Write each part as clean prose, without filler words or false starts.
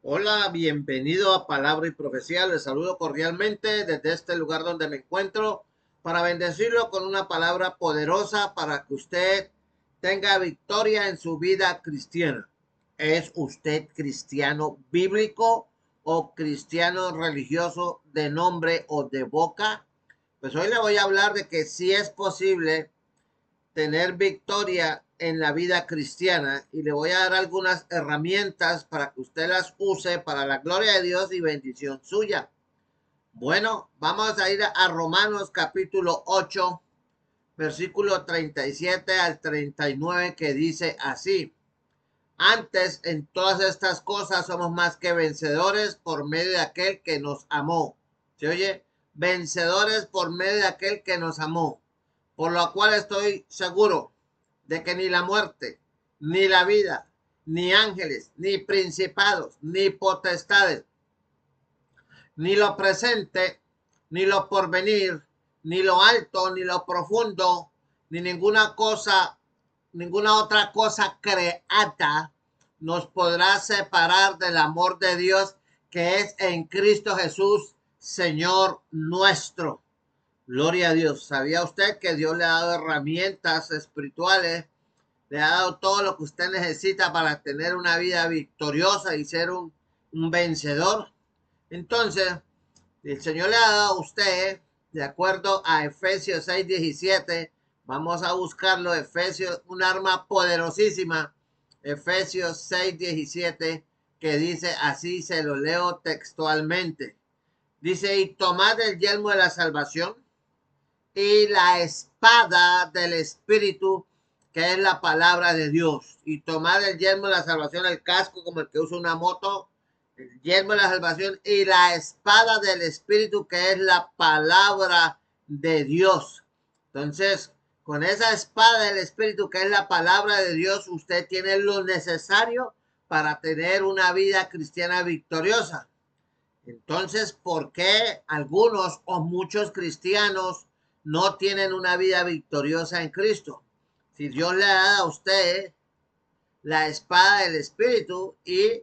Hola, bienvenido a Palabra y Profecía. Les saludo cordialmente desde este lugar donde me encuentro para bendecirlo con una palabra poderosa para que usted tenga victoria en su vida cristiana. ¿Es usted cristiano bíblico o cristiano religioso de nombre o de boca? Pues hoy le voy a hablar de que sí es posible tener victoria en la vida cristiana y le voy a dar algunas herramientas para que usted las use para la gloria de Dios y bendición suya. Bueno, vamos a ir a Romanos capítulo 8, versículo 37 al 39 que dice así. Antes, en todas estas cosas somos más que vencedores por medio de aquel que nos amó. ¿Se oye? Vencedores por medio de aquel que nos amó. Por lo cual estoy seguro de que ni la muerte, ni la vida, ni ángeles, ni principados, ni potestades, ni lo presente, ni lo porvenir, ni lo alto, ni lo profundo, ni ninguna otra cosa creada nos podrá separar del amor de Dios que es en Cristo Jesús, Señor nuestro. Gloria a Dios. ¿Sabía usted que Dios le ha dado herramientas espirituales? Le ha dado todo lo que usted necesita para tener una vida victoriosa y ser un vencedor. Entonces, el Señor le ha dado a usted, de acuerdo a Efesios 6:17, vamos a buscarlo, Efesios, un arma poderosísima, Efesios 6:17, que dice así, se lo leo textualmente. Dice, y tomad el yelmo de la salvación y la espada del Espíritu, que es la palabra de Dios. Y tomar el yelmo de la salvación, el casco como el que usa una moto, el yelmo de la salvación y la espada del Espíritu, que es la palabra de Dios. Entonces, con esa espada del Espíritu, que es la palabra de Dios, usted tiene lo necesario para tener una vida cristiana victoriosa. Entonces, ¿por qué algunos o muchos cristianos no tienen una vida victoriosa en Cristo? Si Dios le da a usted la espada del Espíritu y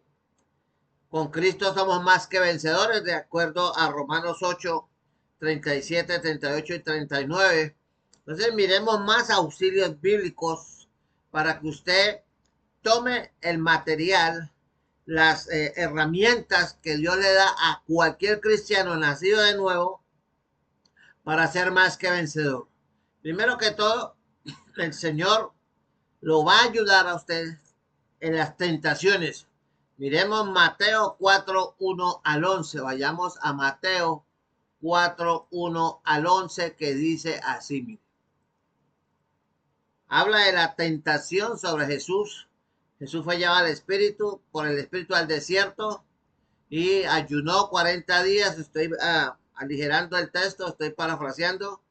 con Cristo somos más que vencedores, de acuerdo a Romanos 8, 37, 38 y 39. Entonces, miremos más auxilios bíblicos para que usted tome el material, las herramientas que Dios le da a cualquier cristiano nacido de nuevo para ser más que vencedor. Primero que todo, el Señor lo va a ayudar a usted en las tentaciones. Miremos Mateo 4, 1 al 11. Vayamos a Mateo 4, 1 al 11 que dice así. Habla de la tentación sobre Jesús. Jesús fue llevado al Espíritu, por el Espíritu al desierto y ayunó 40 días. Estoy aligerando el texto, estoy parafraseando.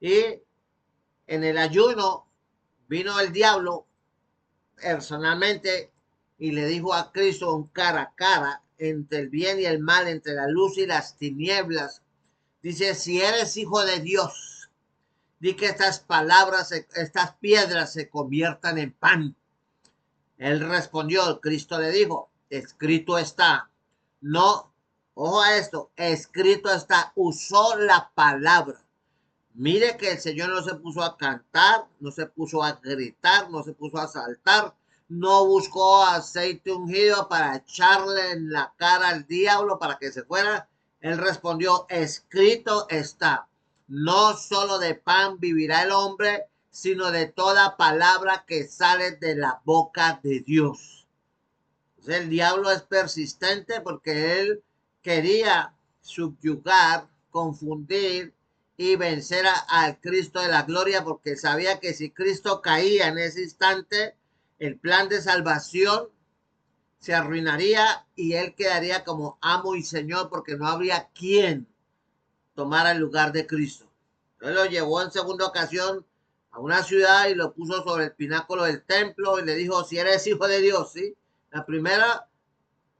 Y en el ayuno vino el diablo personalmente y le dijo a Cristo un cara a cara entre el bien y el mal, entre la luz y las tinieblas. Dice, si eres hijo de Dios, di que estas palabras, estas piedras se conviertan en pan. Él respondió, Cristo le dijo, escrito está. No, ojo a esto, escrito está, usó la palabra. Mire que el Señor no se puso a cantar, no se puso a gritar, no se puso a saltar, no buscó aceite ungido para echarle en la cara al diablo para que se fuera. Él respondió, escrito está, no solo de pan vivirá el hombre, sino de toda palabra que sale de la boca de Dios. Entonces, el diablo es persistente porque él quería subyugar, confundir y vencer al Cristo de la gloria, porque sabía que si Cristo caía en ese instante, el plan de salvación se arruinaría y él quedaría como amo y señor, porque no habría quien tomara el lugar de Cristo. Entonces lo llevó en segunda ocasión a una ciudad y lo puso sobre el pináculo del templo y le dijo, si eres hijo de Dios, ¿sí? La primera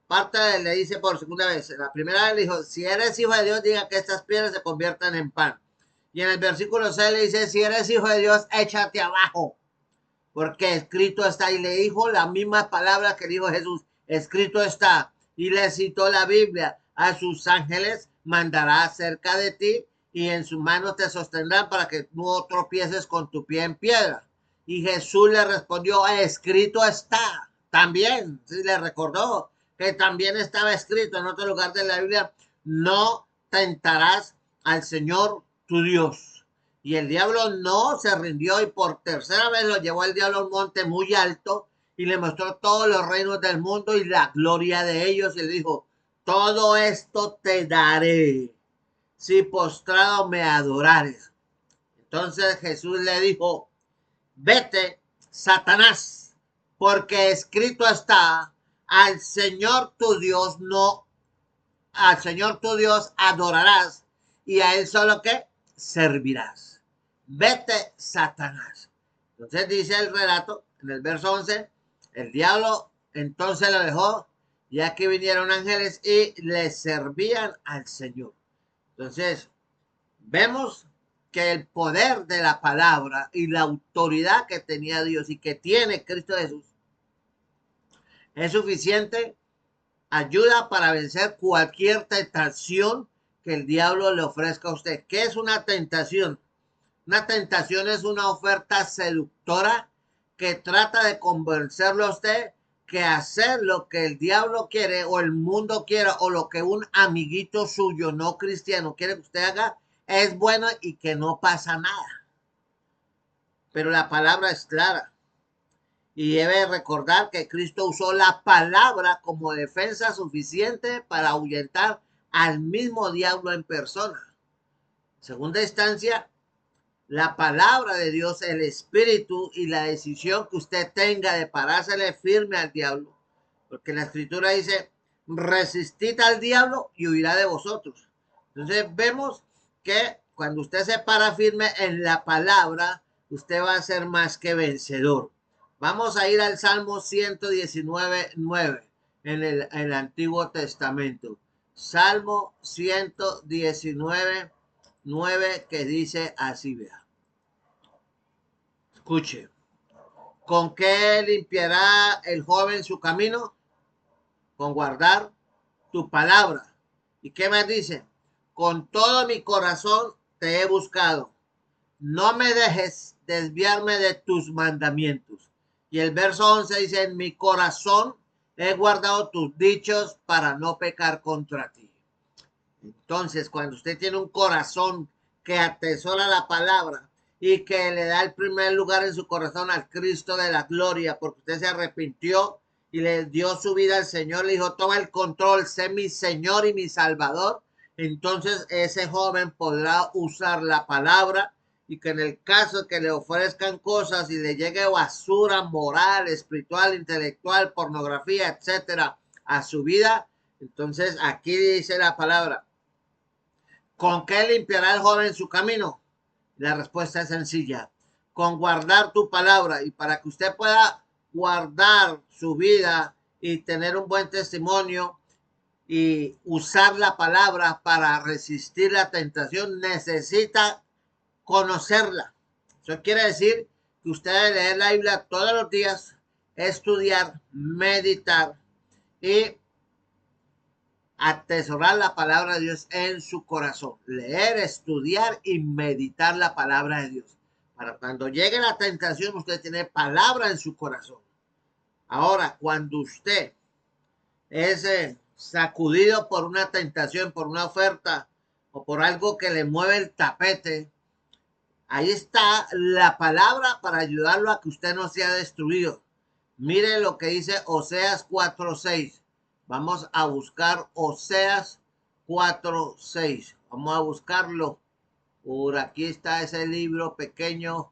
parte le dice por segunda vez. La primera vez le dijo, si eres hijo de Dios, diga que estas piedras se conviertan en pan. Y en el versículo 6 le dice, si eres hijo de Dios, échate abajo, porque escrito está. Y le dijo las mismas palabras que dijo Jesús, escrito está. Y le citó la Biblia: a sus ángeles mandará cerca de ti y en sus manos te sostendrán para que no tropieces con tu pie en piedra. Y Jesús le respondió: escrito está. También, sí, le recordó que también estaba escrito en otro lugar de la Biblia: no tentarás al Señor tu Dios. Y el diablo no se rindió y por tercera vez lo llevó el diablo a un monte muy alto y le mostró todos los reinos del mundo y la gloria de ellos y le dijo: todo esto te daré si postrado me adorares. Entonces Jesús le dijo: vete, Satanás, porque escrito está: al Señor tu Dios no, al Señor tu Dios adorarás y a él solo que servirás. Vete, Satanás. Entonces dice el relato en el verso 11: el diablo entonces lo dejó y aquí vinieron ángeles y le servían al Señor. Entonces vemos que el poder de la palabra y la autoridad que tenía Dios y que tiene Cristo Jesús es suficiente ayuda para vencer cualquier tentación que el diablo le ofrezca a usted. ¿Qué es una tentación? Una tentación es una oferta seductora que trata de convencerlo a usted que hacer lo que el diablo quiere o el mundo quiera o lo que un amiguito suyo no cristiano quiere que usted haga es bueno y que no pasa nada. Pero la palabra es clara. Y debe recordar que Cristo usó la palabra como defensa suficiente para ahuyentar al mismo diablo en persona. En segunda instancia, la palabra de Dios, el espíritu y la decisión que usted tenga de parársele firme al diablo. Porque la escritura dice: resistid al diablo y huirá de vosotros. Entonces vemos que cuando usted se para firme en la palabra, usted va a ser más que vencedor. Vamos a ir al Salmo 119:9 en el Antiguo Testamento. Salmo 119:9 que dice así, vea. Escuche. ¿Con qué limpiará el joven su camino? Con guardar tu palabra. ¿Y qué más dice? Con todo mi corazón te he buscado. No me dejes desviarme de tus mandamientos. Y el verso 11 dice: en mi corazón he guardado tus dichos para no pecar contra ti. Entonces, cuando usted tiene un corazón que atesora la palabra y que le da el primer lugar en su corazón al Cristo de la gloria, porque usted se arrepintió y le dio su vida al Señor, le dijo: toma el control, sé mi Señor y mi Salvador. Entonces ese joven podrá usar la palabra y que en el caso de que le ofrezcan cosas y le llegue basura moral, espiritual, intelectual, pornografía, etcétera, a su vida, entonces aquí dice la palabra: ¿con qué limpiará el joven su camino? La respuesta es sencilla: con guardar tu palabra. Y para que usted pueda guardar su vida y tener un buen testimonio y usar la palabra para resistir la tentación, necesita conocerla. Eso quiere decir que usted debe leer la Biblia todos los días, estudiar, meditar y atesorar la palabra de Dios en su corazón. Leer, estudiar y meditar la palabra de Dios. Para cuando llegue la tentación, usted tiene palabra en su corazón. Ahora, cuando usted es sacudido por una tentación, por una oferta o por algo que le mueve el tapete, ahí está la palabra para ayudarlo a que usted no sea destruido. Mire lo que dice Oseas 4:6. Vamos a buscar Oseas 4:6. Vamos a buscarlo. Por aquí está ese libro pequeño.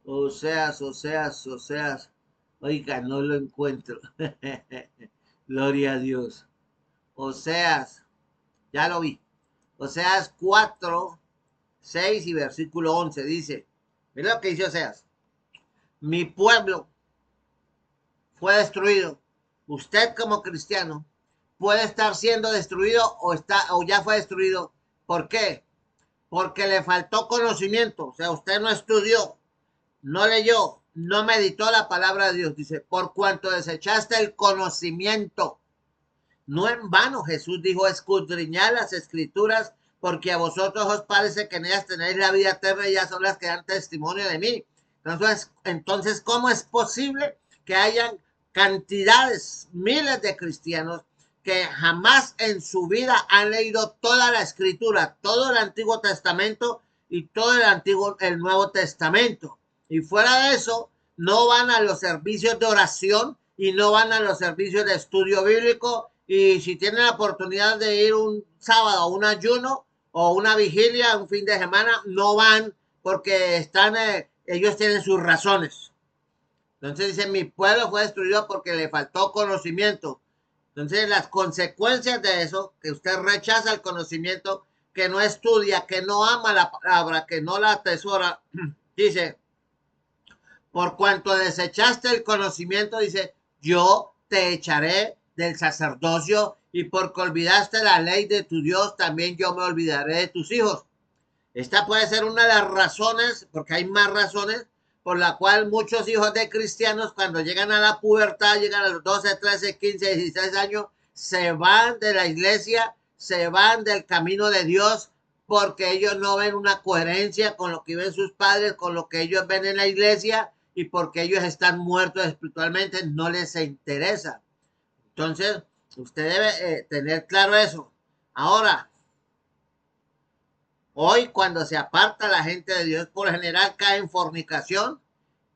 Oseas. Oiga, no lo encuentro. Gloria a Dios. Oseas. Ya lo vi. Oseas 4:6 y versículo 11 dice: mira lo que dice Oseas: mi pueblo fue destruido. Usted como cristiano puede estar siendo destruido o ya fue destruido. ¿Por qué? Porque le faltó conocimiento. O sea, usted no estudió, no leyó, no meditó la palabra de Dios. Dice: por cuanto desechaste el conocimiento No en vano Jesús dijo, escudriñad las escrituras, porque a vosotros os parece que en ellas tenéis la vida eterna y ellas son las que dan testimonio de mí. Entonces, ¿cómo es posible que hayan cantidades, miles de cristianos que jamás en su vida han leído toda la escritura, todo el Antiguo Testamento y todo el Nuevo Testamento? Y fuera de eso, no van a los servicios de oración y no van a los servicios de estudio bíblico. Y si tienen la oportunidad de ir un sábado a un ayuno o una vigilia, un fin de semana, no van porque ellos tienen sus razones. Entonces dice, mi pueblo fue destruido porque le faltó conocimiento. Entonces las consecuencias de eso, que usted rechaza el conocimiento, que no estudia, que no ama la palabra, que no la atesora, dice, por cuanto desechaste el conocimiento, dice, yo te echaré del sacerdocio, y porque olvidaste la ley de tu Dios, también yo me olvidaré de tus hijos. Esta puede ser una de las razones, porque hay más razones, por la cual muchos hijos de cristianos cuando llegan a la pubertad, llegan a los 12, 13, 15, 16 años, se van de la iglesia, se van del camino de Dios, porque ellos no ven una coherencia con lo que ven sus padres, con lo que ellos ven en la iglesia, y porque ellos están muertos espiritualmente, no les interesa. Entonces, usted debe tener claro eso. Ahora, hoy cuando se aparta la gente de Dios, por general cae en fornicación,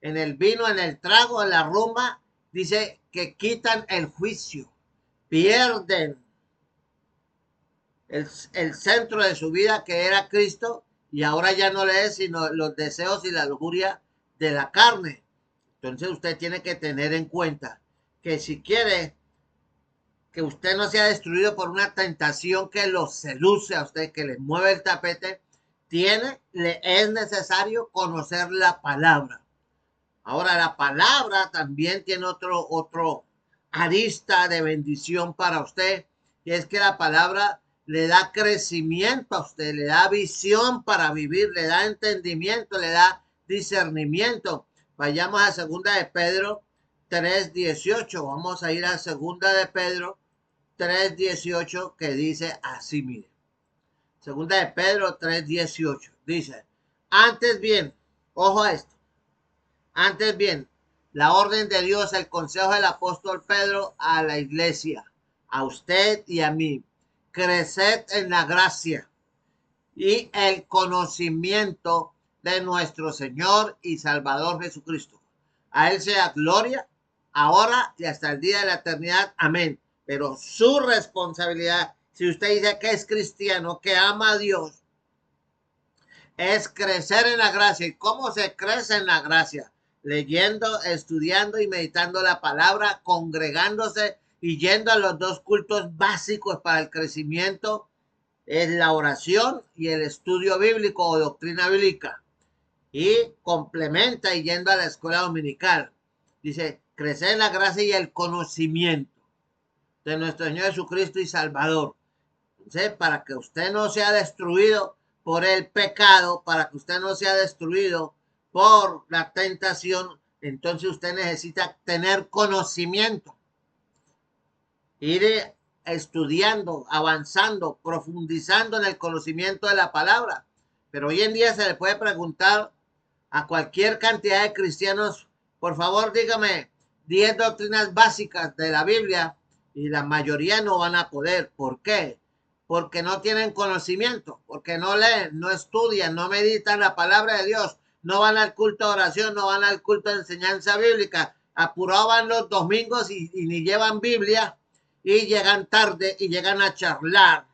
en el vino, en el trago, en la rumba. Dice que quitan el juicio, pierden el centro de su vida que era Cristo, y ahora ya no le es sino los deseos y la lujuria de la carne. Entonces usted tiene que tener en cuenta que si quiere que usted no sea destruido por una tentación que lo seduce a usted, que le mueve el tapete, es necesario conocer la palabra. Ahora, la palabra también tiene otro arista de bendición para usted, y es que la palabra le da crecimiento a usted, le da visión para vivir, le da entendimiento, le da discernimiento. Vayamos a segunda de Pedro 3:18. Vamos a ir a segunda de Pedro 3:18, que dice así, mire. Segunda de Pedro 3:18. Dice, antes bien, ojo a esto, antes bien, la orden de Dios, el consejo del apóstol Pedro a la iglesia, a usted y a mí, creced en la gracia y el conocimiento de nuestro Señor y Salvador Jesucristo. A Él sea gloria, ahora y hasta el día de la eternidad. Amén. Pero su responsabilidad, si usted dice que es cristiano, que ama a Dios, es crecer en la gracia. ¿Y cómo se crece en la gracia? Leyendo, estudiando y meditando la palabra, congregándose y yendo a los dos cultos básicos para el crecimiento, es la oración y el estudio bíblico o doctrina bíblica. Y complementa y yendo a la escuela dominical. Dice, crecer en la gracia y el conocimiento de nuestro Señor Jesucristo y Salvador. Entonces, para que usted no sea destruido por el pecado, para que usted no sea destruido por la tentación, entonces usted necesita tener conocimiento, ir estudiando, avanzando, profundizando en el conocimiento de la palabra. Pero hoy en día se le puede preguntar a cualquier cantidad de cristianos, por favor dígame 10 doctrinas básicas de la Biblia, y la mayoría no van a poder. ¿Por qué? Porque no tienen conocimiento, porque no leen, no estudian, no meditan la palabra de Dios, no van al culto de oración, no van al culto de enseñanza bíblica, apurados van los domingos y ni llevan Biblia, y llegan tarde y llegan a charlar.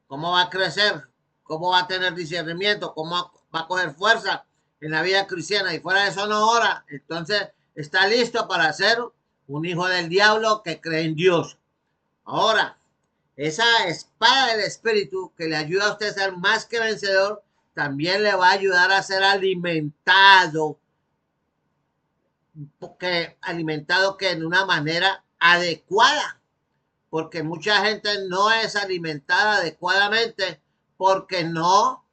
¿Cómo va a crecer? ¿Cómo va a tener discernimiento? ¿Cómo va a coger fuerza en la vida cristiana? Y fuera de eso no ora. Entonces está listo para ser un hijo del diablo que cree en Dios. Ahora, esa espada del Espíritu que le ayuda a usted a ser más que vencedor, también le va a ayudar a ser alimentado, que en una manera adecuada, porque mucha gente no es alimentada adecuadamente porque no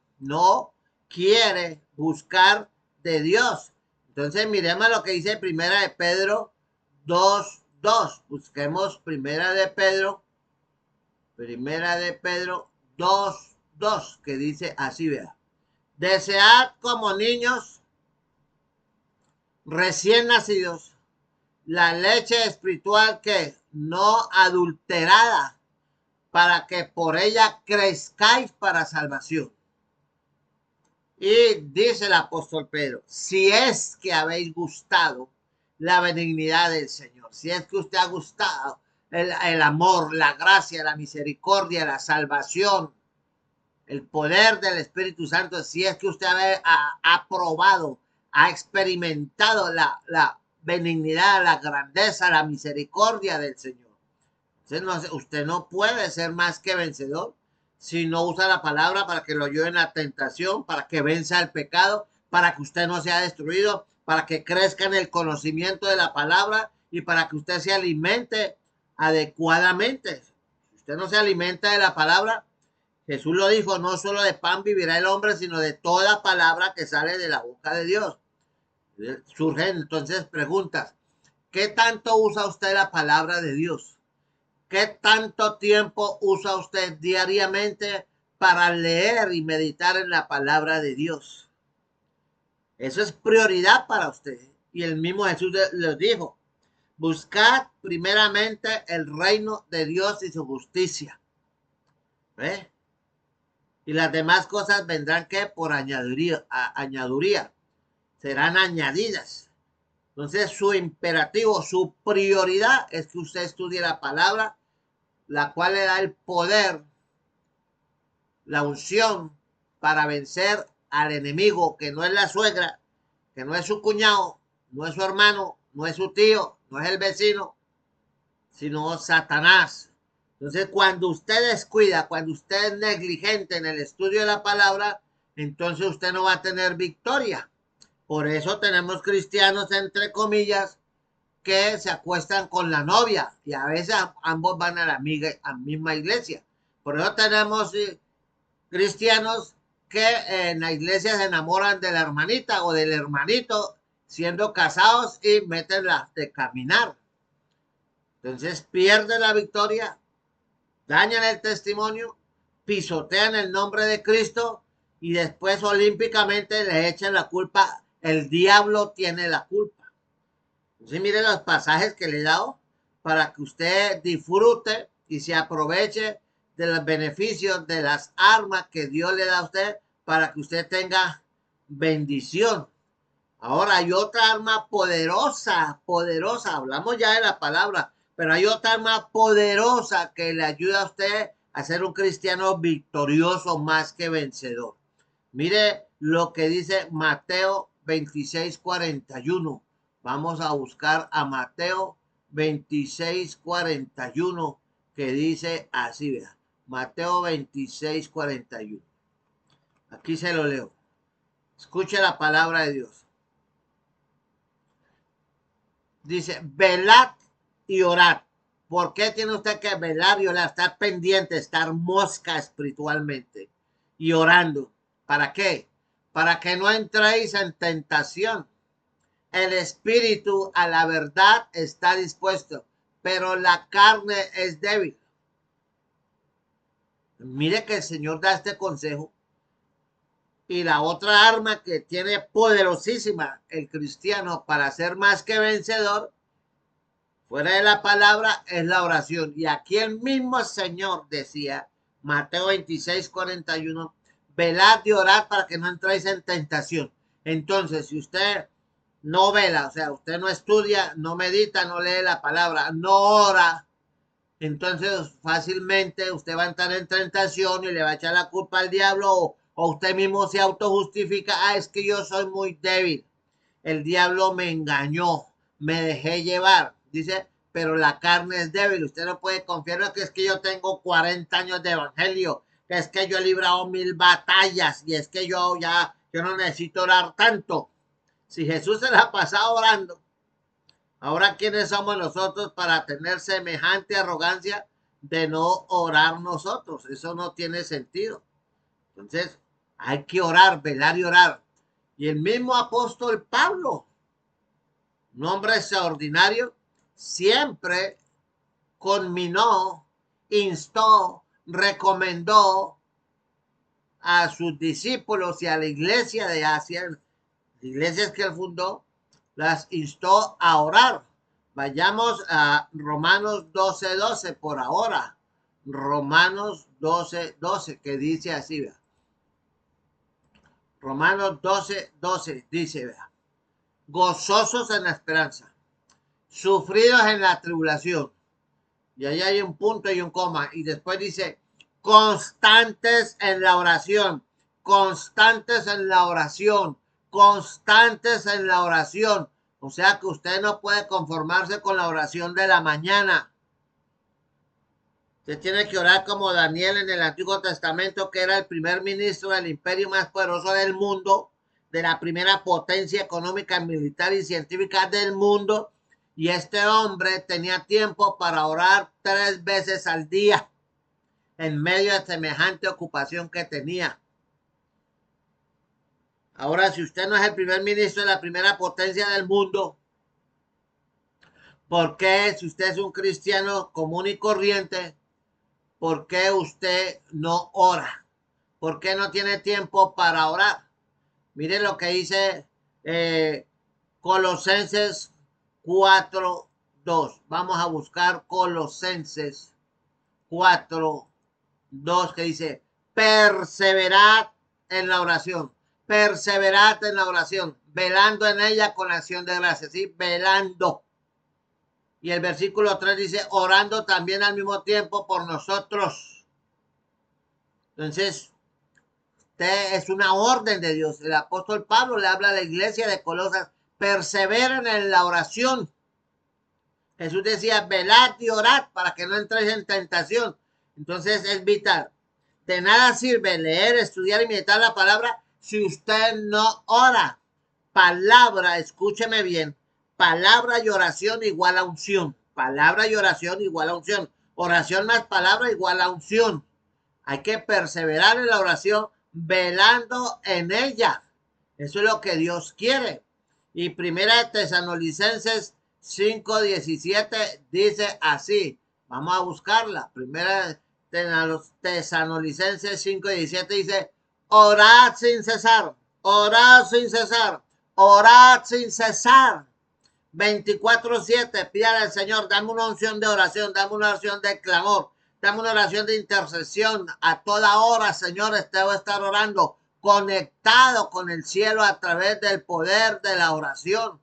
quiere buscar de Dios. Entonces miremos lo que dice primera de Pedro 2. Busquemos Primera de Pedro 2, 2, que dice así, vea. Desead como niños recién nacidos la leche espiritual que no adulterada, para que por ella crezcáis para salvación. Y dice el apóstol Pedro, si es que habéis gustado la benignidad del Señor, si es que usted ha gustado el amor, la gracia, la misericordia, la salvación, el poder del Espíritu Santo, si es que usted ha probado, ha experimentado la benignidad, la grandeza, la misericordia del Señor. Entonces, usted no puede ser más que vencedor si no usa la palabra para que lo ayude en la tentación, para que venza el pecado, para que usted no sea destruido, para que crezca en el conocimiento de la palabra y para que usted se alimente adecuadamente. Si usted no se alimenta de la palabra, Jesús lo dijo, no solo de pan vivirá el hombre, sino de toda palabra que sale de la boca de Dios. Surgen entonces preguntas. ¿Qué tanto usa usted la palabra de Dios? ¿Qué tanto tiempo usa usted diariamente para leer y meditar en la palabra de Dios? Eso es prioridad para usted. Y el mismo Jesús les dijo, buscad primeramente el reino de Dios y su justicia. ¿Ve? Y las demás cosas vendrán que por añadiduría, serán añadidas. Entonces su imperativo, su prioridad es que usted estudie la palabra, la cual le da el poder, la unción para vencer al enemigo, que no es la suegra, que no es su cuñado, no es su hermano, no es su tío, no es el vecino, sino Satanás. Entonces, cuando usted descuida, cuando usted es negligente en el estudio de la palabra, entonces usted no va a tener victoria. Por eso tenemos cristianos, entre comillas, que se acuestan con la novia y a veces ambos van a la misma iglesia. Por eso tenemos cristianos que en la iglesia se enamoran de la hermanita o del hermanito siendo casados y meten las de caminar. Entonces pierden la victoria, dañan el testimonio, pisotean el nombre de Cristo y después olímpicamente le echan la culpa. El diablo tiene la culpa. Entonces mire los pasajes que le he dado para que usted disfrute y se aproveche de los beneficios de las armas que Dios le da a usted para que usted tenga bendición. Ahora hay otra arma poderosa, poderosa. Hablamos ya de la palabra, pero hay otra arma poderosa que le ayuda a usted a ser un cristiano victorioso más que vencedor. Mire lo que dice Mateo 26:41. Vamos a buscar a Mateo 26:41, que dice así, vea. Mateo 26:41. Aquí se lo leo. Escuche la palabra de Dios. Dice, velad y orad. ¿Por qué tiene usted que velar y orar? Estar pendiente, estar mosca espiritualmente y orando. ¿Para qué? Para que no entréis en tentación. El espíritu a la verdad está dispuesto, pero la carne es débil. Mire que el Señor da este consejo. Y la otra arma que tiene poderosísima el cristiano para ser más que vencedor, fuera de la palabra, es la oración. Y aquí el mismo Señor decía, Mateo 26:41, velad y orad para que no entréis en tentación. Entonces, si usted no vela, o sea, usted no estudia, no medita, no lee la palabra, no ora, entonces fácilmente usted va a entrar en tentación y le va a echar la culpa al diablo o usted mismo se autojustifica, es que yo soy muy débil, el diablo me engañó, me dejé llevar, dice, pero la carne es débil, usted no puede confiar en que es que yo tengo 40 años de evangelio, que es que yo he librado 1000 batallas y es que yo no necesito orar tanto. Si Jesús se la ha pasado orando, ahora ¿quiénes somos nosotros para tener semejante arrogancia de no orar nosotros? Eso no tiene sentido. Entonces, hay que orar, velar y orar. Y el mismo apóstol Pablo, un hombre extraordinario, siempre conminó, instó, recomendó a sus discípulos y a la iglesia de Asia, las iglesias que él fundó, las instó a orar. Vayamos a Romanos 12:12 por ahora. Romanos 12:12, que dice así, vea. Romanos 12:12 dice, vea, gozosos en la esperanza, sufridos en la tribulación. Y ahí hay un punto y un coma. Y después dice, constantes en la oración, constantes en la oración, constantes en la oración. O sea que usted no puede conformarse con la oración de la mañana. Usted tiene que orar como Daniel en el Antiguo Testamento, que era el primer ministro del imperio más poderoso del mundo, de la primera potencia económica, militar y científica del mundo. Y este hombre tenía tiempo para orar 3 veces al día en medio de semejante ocupación que tenía. Ahora, si usted no es el primer ministro de la primera potencia del mundo, ¿por qué, si usted es un cristiano común y corriente, por qué usted no ora? ¿Por qué no tiene tiempo para orar? Miren lo que dice Colosenses 4:2. Vamos a buscar Colosenses 4:2, que dice, perseverad en la oración, perseverad en la oración, velando en ella con acción de gracias, ¿sí? Velando. Y el versículo 3 dice, orando también al mismo tiempo por nosotros. Entonces, es una orden de Dios. El apóstol Pablo le habla a la iglesia de Colosas, perseveren en la oración. Jesús decía, velad y orad para que no entréis en tentación. Entonces es vital. De nada sirve leer, estudiar y meditar la palabra si usted no ora. Palabra, escúcheme bien, palabra y oración igual a unción. Palabra y oración igual a unción. Oración más palabra igual a unción. Hay que perseverar en la oración, velando en ella. Eso es lo que Dios quiere. Y primera de Tesalonicenses 5:17 dice así. Vamos a buscarla. Primera de Tesalonicenses 5:17 dice, orad sin cesar, orad sin cesar, orad sin cesar. 24/7, pídale al Señor, dame una unción de oración, dame una oración de clamor, dame una oración de intercesión. A toda hora, Señor, te voy a estar orando, conectado con el cielo a través del poder de la oración.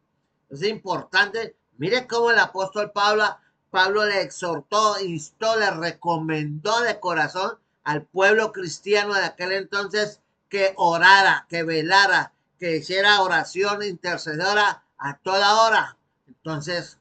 Es importante. Mire cómo el apóstol Pablo le exhortó, instó, le recomendó de corazón al pueblo cristiano de aquel entonces que orara, que velara, que hiciera oración intercedora a toda hora. Entonces,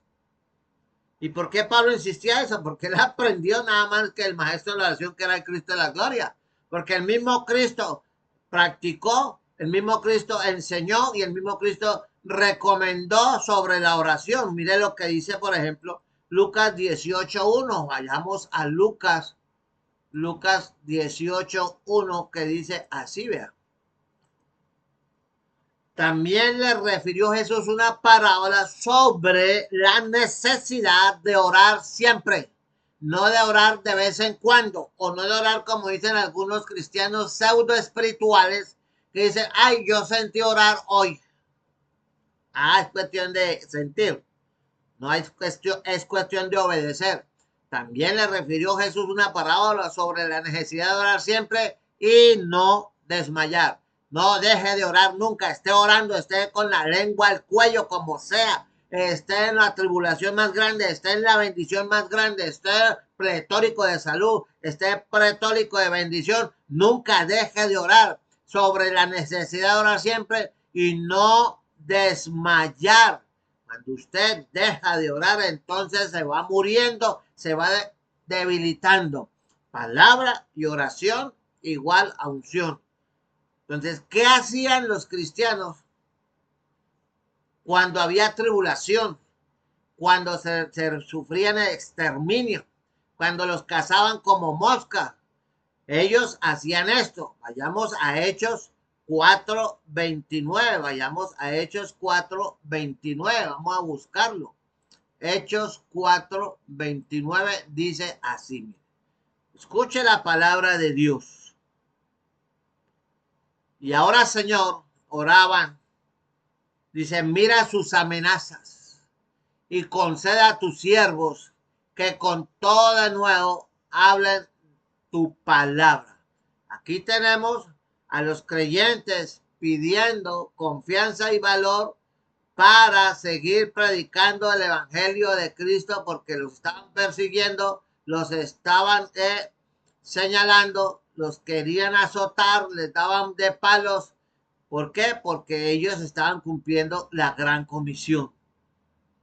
¿y por qué Pablo insistía eso? Porque él aprendió nada más que el maestro de la oración, que era el Cristo de la gloria. Porque el mismo Cristo practicó, el mismo Cristo enseñó y el mismo Cristo recomendó sobre la oración. Mire lo que dice, por ejemplo, Lucas 18:1. Vayamos a Lucas 18:1, que dice así, vea. También le refirió Jesús una parábola sobre la necesidad de orar siempre, no de orar de vez en cuando, o no de orar como dicen algunos cristianos pseudo espirituales que dicen, ay, yo sentí orar hoy. Ah, es cuestión de sentir, no es cuestión de obedecer. También le refirió Jesús una parábola sobre la necesidad de orar siempre y no desmayar. No deje de orar nunca, esté orando, esté con la lengua al cuello, como sea, esté en la tribulación más grande, esté en la bendición más grande, esté pletórico de salud, esté pletórico de bendición, nunca deje de orar sobre la necesidad de orar siempre y no desmayar. Cuando usted deja de orar, entonces se va muriendo, se va debilitando. Palabra y oración igual a unción. Entonces, ¿qué hacían los cristianos cuando había tribulación? Cuando se sufrían el exterminio, cuando los cazaban como mosca. Ellos hacían esto. Vayamos a Hechos 4:29. Vayamos a Hechos 4:29. Vamos a buscarlo. Hechos 4:29 dice así. Escuche la palabra de Dios. Y ahora, Señor, oraban. Dice, mira sus amenazas y concede a tus siervos que con todo de nuevo hablen tu palabra. Aquí tenemos a los creyentes pidiendo confianza y valor para seguir predicando el evangelio de Cristo, porque los estaban persiguiendo, los estaban señalando, los querían azotar, les daban de palos. ¿Por qué? Porque ellos estaban cumpliendo la gran comisión.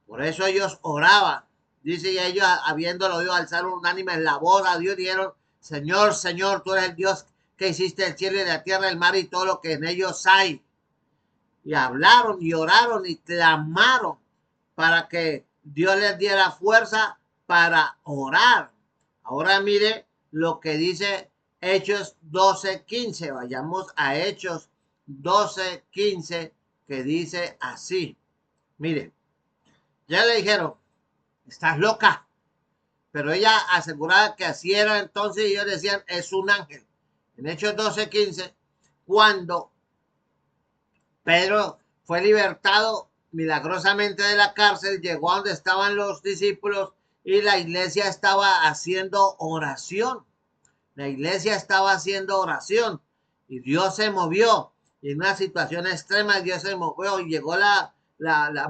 Por eso ellos oraban. Dice, y ellos, habiéndolo oído alzar unánime la voz a Dios, dijeron, Señor, Señor, tú eres el Dios que hiciste el cielo y la tierra, el mar y todo lo que en ellos hay. Y hablaron y oraron y clamaron para que Dios les diera fuerza para orar. Ahora mire lo que dice Hechos 12:15. Vayamos a Hechos 12:15, que dice así. Mire, ya le dijeron, estás loca. Pero ella aseguraba que así era entonces, y ellos decían, es un ángel. En Hechos 12:15, cuando Pedro fue libertado milagrosamente de la cárcel, llegó a donde estaban los discípulos y la iglesia estaba haciendo oración. La iglesia estaba haciendo oración y Dios se movió. Y en una situación extrema Dios se movió y llegó la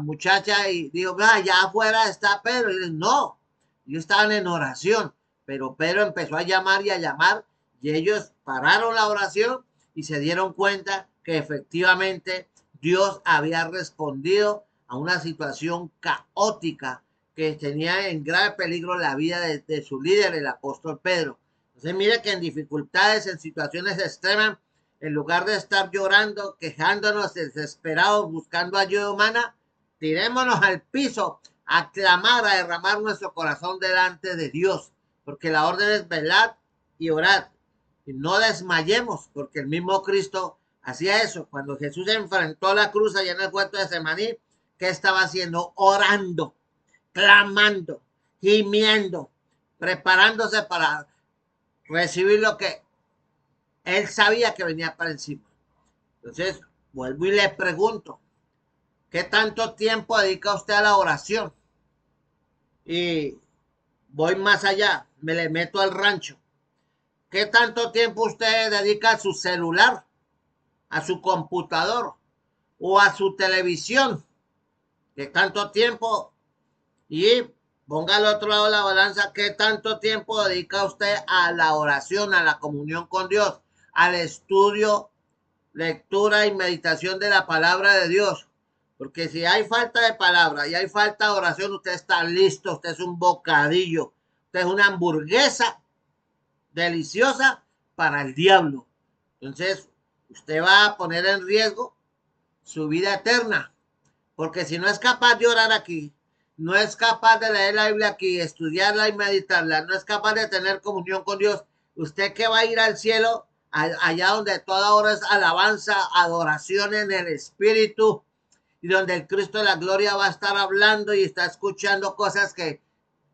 muchacha y dijo, allá afuera está Pedro. Y dijo, no, ellos estaban en oración. Pero Pedro empezó a llamar y a llamar y ellos pararon la oración y se dieron cuenta que efectivamente Dios había respondido a una situación caótica que tenía en grave peligro la vida de su líder, el apóstol Pedro. Entonces mire que en dificultades, en situaciones extremas, en lugar de estar llorando, quejándonos, desesperados, buscando ayuda humana, tirémonos al piso a clamar, a derramar nuestro corazón delante de Dios, porque la orden es velad y orad. Y no desmayemos, porque el mismo Cristo hacía eso. Cuando Jesús se enfrentó a la cruz allá en el huerto de Semaní, ¿qué estaba haciendo? Orando, clamando, gimiendo, preparándose para recibir lo que él sabía que venía para encima. Entonces, vuelvo y le pregunto, ¿qué tanto tiempo dedica usted a la oración? Y voy más allá, me le meto al rancho. ¿Qué tanto tiempo usted dedica a su celular, a su computador o a su televisión? ¿Qué tanto tiempo? Y ponga al otro lado de la balanza, ¿qué tanto tiempo dedica usted a la oración, a la comunión con Dios, al estudio, lectura y meditación de la palabra de Dios? Porque si hay falta de palabra y hay falta de oración, usted está listo, usted es un bocadillo, usted es una hamburguesa deliciosa para el diablo. Entonces, usted va a poner en riesgo su vida eterna, porque si no es capaz de orar aquí, no es capaz de leer la Biblia aquí, estudiarla y meditarla, no es capaz de tener comunión con Dios, usted que va a ir al cielo, allá donde toda hora es alabanza, adoración en el Espíritu, y donde el Cristo de la gloria va a estar hablando y está escuchando cosas que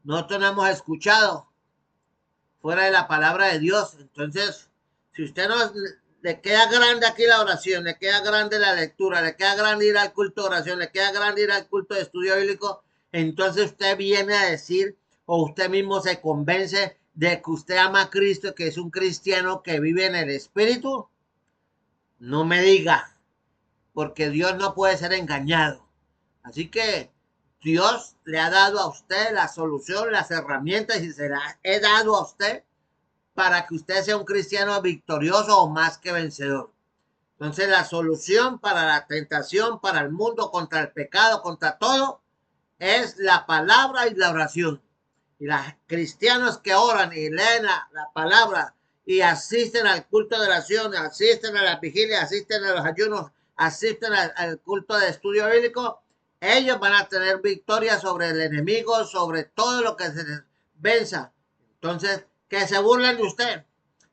nosotros no hemos escuchado fuera de la palabra de Dios. Entonces, si usted no le queda grande aquí la oración, le queda grande la lectura, le queda grande ir al culto de oración, le queda grande ir al culto de estudio bíblico, entonces usted viene a decir, o usted mismo se convence de que usted ama a Cristo, que es un cristiano que vive en el Espíritu. No me diga, porque Dios no puede ser engañado. Así que Dios le ha dado a usted la solución, las herramientas, y se las he dado a usted para que usted sea un cristiano victorioso o más que vencedor. Entonces la solución para la tentación, para el mundo, contra el pecado, contra todo, es la palabra y la oración. Y los cristianos que oran y leen la palabra y asisten al culto de oración, asisten a la vigilia, asisten a los ayunos, asisten al culto de estudio bíblico, ellos van a tener victoria sobre el enemigo, sobre todo lo que se les venza. Entonces, que se burlen de usted,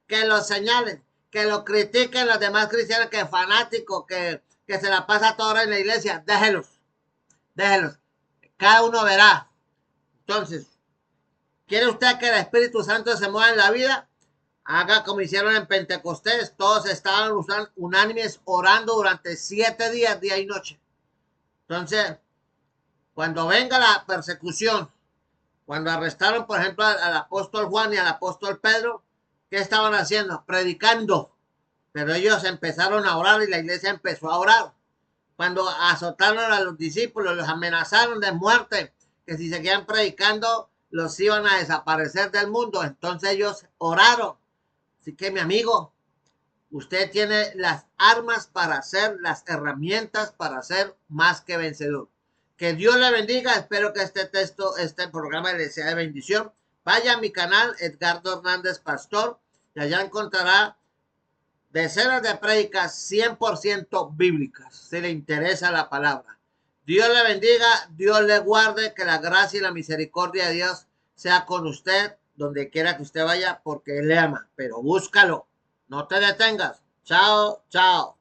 que lo señalen, que lo critiquen los demás cristianos, que fanáticos, que se la pasa toda hora en la iglesia, déjelos, déjelos. Cada uno verá Entonces, ¿quiere usted que el Espíritu Santo se mueva en la vida? Haga como hicieron en Pentecostés. Todos estaban unánimes orando durante 7 días, día y noche. Entonces, cuando venga la persecución, cuando arrestaron, por ejemplo, al apóstol Juan y al apóstol Pedro, ¿qué estaban haciendo? Predicando. Pero ellos empezaron a orar y la iglesia empezó a orar. Cuando azotaron a los discípulos, los amenazaron de muerte, que si seguían predicando, los iban a desaparecer del mundo. Entonces ellos oraron. Así que, mi amigo, usted tiene las armas para hacer, las herramientas para ser más que vencedor. Que Dios le bendiga. Espero que este programa le sea de bendición. Vaya a mi canal, Edgardo Hernández Pastor, y allá encontrará decenas de prédicas 100% bíblicas, si le interesa la palabra. Dios le bendiga, Dios le guarde, que la gracia y la misericordia de Dios sea con usted, donde quiera que usted vaya, porque Él le ama. Pero búscalo, no te detengas. Chao, chao.